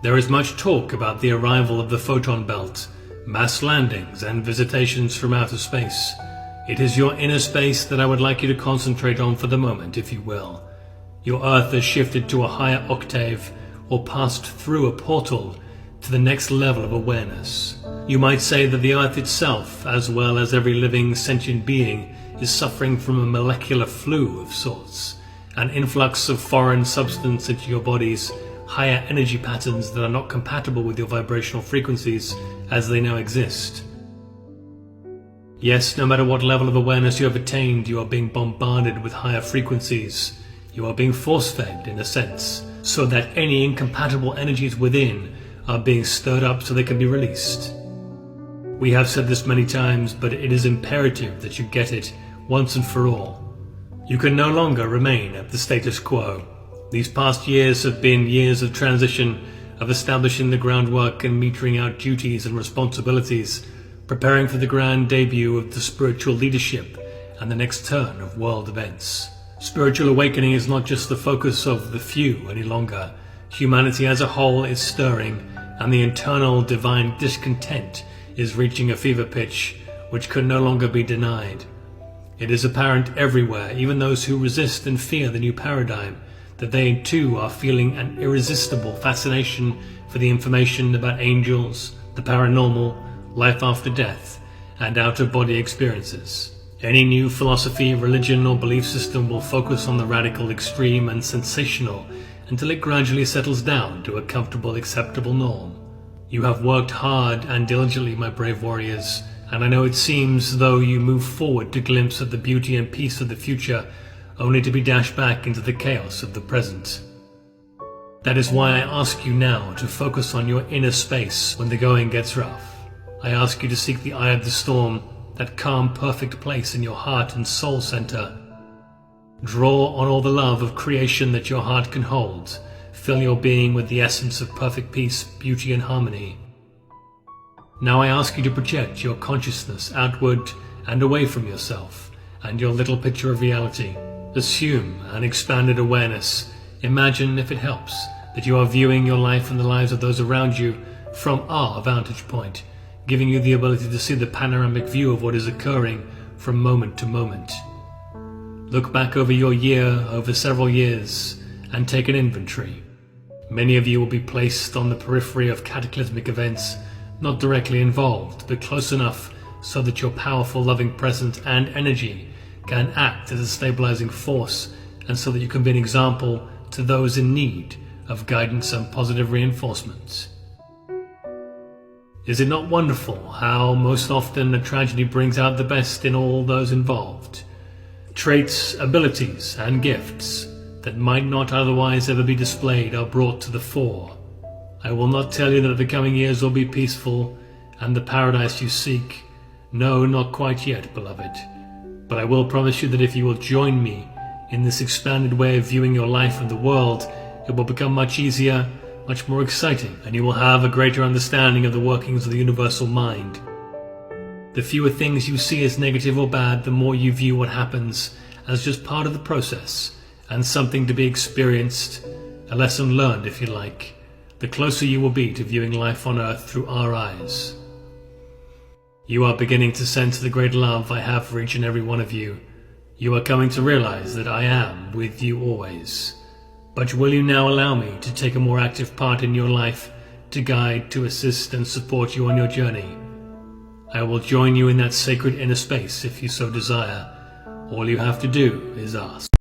There is much talk about the arrival of the photon belt, mass landings and visitations from outer space. It is your inner space that I would like you to concentrate on for the moment, if you will. Your Earth has shifted to a higher octave or passed through a portal to the next level of awareness. You might say that the Earth itself, as well as every living sentient being, is suffering from a molecular flu of sorts, an influx of foreign substance into your body's higher energy patterns that are not compatible with your vibrational frequencies as they now exist. Yes, no matter what level of awareness you have attained, you are being bombarded with higher frequencies. You are being force-fed, in a sense, so that any incompatible energies within are being stirred up so they can be released. We have said this many times, but it is imperative that you get it once and for all. You can no longer remain at the status quo. These past years have been years of transition, of establishing the groundwork and metering out duties and responsibilities, preparing for the grand debut of the spiritual leadership and the next turn of world events. Spiritual awakening is not just the focus of the few any longer. Humanity as a whole is stirring, and the internal divine discontent is reaching a fever pitch which can no longer be denied. It is apparent everywhere, even those who resist and fear the new paradigm, that they too are feeling an irresistible fascination for the information about angels, the paranormal, life after death, and out-of-body experiences. Any new philosophy, religion, or belief system will focus on the radical, extreme, and sensational until it gradually settles down to a comfortable, acceptable norm. You have worked hard and diligently, my brave warriors, and I know it seems as though you move forward to glimpse at the beauty and peace of the future, only to be dashed back into the chaos of the present. That is why I ask you now to focus on your inner space when the going gets rough. I ask you to seek the eye of the storm, that calm, perfect place in your heart and soul center. Draw on all the love of creation that your heart can hold. Fill your being with the essence of perfect peace, beauty, and harmony. Now I ask you to project your consciousness outward and away from yourself and your little picture of reality. Assume an expanded awareness. Imagine, if it helps, that you are viewing your life and the lives of those around you from our vantage point, giving you the ability to see the panoramic view of what is occurring from moment to moment. Look back over your year, over several years, and take an inventory. Many of you will be placed on the periphery of cataclysmic events, not directly involved, but close enough so that your powerful, loving presence and energy can act as a stabilizing force, and so that you can be an example to those in need of guidance and positive reinforcement. Is it not wonderful how most often a tragedy brings out the best in all those involved? Traits, abilities, and gifts that might not otherwise ever be displayed are brought to the fore. I will not tell you that the coming years will be peaceful and the paradise you seek. No, not quite yet, beloved. But I will promise you that if you will join me in this expanded way of viewing your life and the world, it will become much easier, much more exciting, and you will have a greater understanding of the workings of the universal mind. The fewer things you see as negative or bad, the more you view what happens as just part of the process and something to be experienced, a lesson learned if you like, the closer you will be to viewing life on earth through our eyes. You are beginning to sense the great love I have for each and every one of you. You are coming to realize that I am with you always. But will you now allow me to take a more active part in your life, to guide, to assist and support you on your journey? I will join you in that sacred inner space if you so desire. All you have to do is ask.